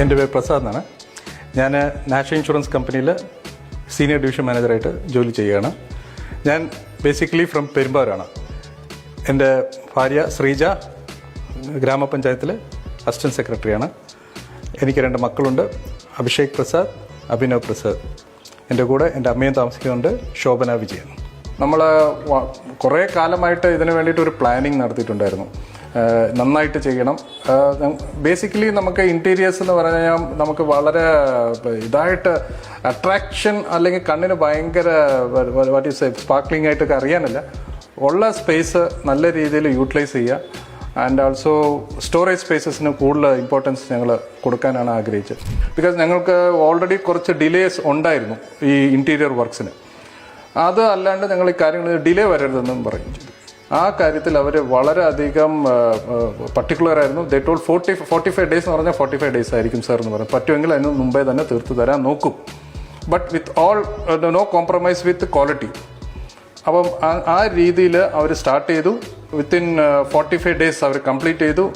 എൻ്റെ പേര് പ്രസാദ് എന്നാണ്. ഞാൻ നാഷണൽ ഇൻഷുറൻസ് കമ്പനിയിൽ സീനിയർ ഡിവിഷൻ മാനേജറായിട്ട് ജോലി ചെയ്യുകയാണ്. ഞാൻ ബേസിക്കലി ഫ്രം പെരുമ്പാവൂരാണ്. എൻ്റെ ഭാര്യ ശ്രീജ ഗ്രാമപഞ്ചായത്തിൽ അസിസ്റ്റൻറ്റ് സെക്രട്ടറിയാണ്. എനിക്ക് 2 മക്കളുണ്ട്, അഭിഷേക് പ്രസാദ്, അഭിനവ് പ്രസാദ്. എൻ്റെ കൂടെ എൻ്റെ അമ്മയും താമസിക്കുന്നുണ്ട്, ശോഭന വിജയൻ. നമ്മൾ കുറേ കാലമായിട്ട് ഇതിന് വേണ്ടിയിട്ട് ഒരു പ്ലാനിങ് നടത്തിയിട്ടുണ്ടായിരുന്നു. നന്നായിട്ട് ചെയ്യണം. ബേസിക്കലി നമുക്ക് ഇൻറ്റീരിയേഴ്സ് എന്ന് പറഞ്ഞാൽ നമുക്ക് വളരെ ഇതായിട്ട് അട്രാക്ഷൻ അല്ലെങ്കിൽ കണ്ണിന് ഭയങ്കര വാട്ട് ഈസ് സ്പാർക്ലിംഗ് ആയിട്ടൊക്കെ അറിയാനല്ല, ഉള്ള സ്പേസ് നല്ല രീതിയിൽ യൂട്ടിലൈസ് ചെയ്യുക. ആൻഡ് ഓൾസോ സ്റ്റോറേജ് സ്പേസസിന് കൂടുതൽ ഇമ്പോർട്ടൻസ് ഞങ്ങൾ കൊടുക്കാനാണ് ആഗ്രഹിച്ചത്. ബിക്കോസ് ഞങ്ങൾക്ക് ഓൾറെഡി കുറച്ച് ഡിലേസ് ഉണ്ടായിരുന്നു ഈ ഇൻറ്റീരിയർ വർക്ക്സിന്. അത് അല്ലാണ്ട് ഞങ്ങൾ ഈ കാര്യങ്ങൾ ഡിലേ വരരുതെന്നും പറയും. ആ കാര്യത്തിൽ അവർ വളരെയധികം പർട്ടിക്കുലർ ആയിരുന്നു. ദേ ടോൾഡ് 45 ഡേയ്സ് എന്ന് പറഞ്ഞാൽ 45 ഡേയ്സ് ആയിരിക്കും സാർ എന്ന് പറയും. പറ്റുമെങ്കിൽ അതിന് മുമ്പേ തന്നെ തീർത്ത് തരാൻ നോക്കും. But with all no compromise with quality. അപ്പം ആ രീതിയിൽ അവർ സ്റ്റാർട്ട് ചെയ്തു. വിത്തിൻ 45 ഡേയ്സ് അവർ കംപ്ലീറ്റ് ചെയ്തു.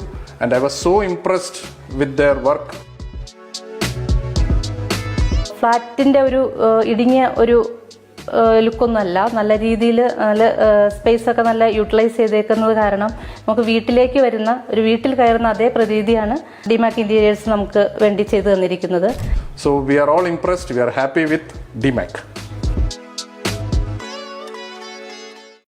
And I was so impressed with their work. ഫ്ലാറ്റിൻ്റെ ഒരു ഇടുങ്ങിയ ഒരു ലുക്കൊന്നുമല്ല, നല്ല രീതിയിൽ നല്ല സ്പേസൊക്കെ നല്ല യൂട്ടിലൈസ് ചെയ്തേക്കുന്നത് കാരണം നമുക്ക് വീട്ടിലേക്ക് വരുന്ന ഒരു വീട്ടിൽ കയറുന്ന അതേ പ്രതീതിയാണ് ഡിമാക് ഇന്റീരിയേഴ്സ് നമുക്ക് വേണ്ടി ചെയ്തു തന്നിരിക്കുന്നത്. So we are all impressed, we are happy with ഡിമാക്.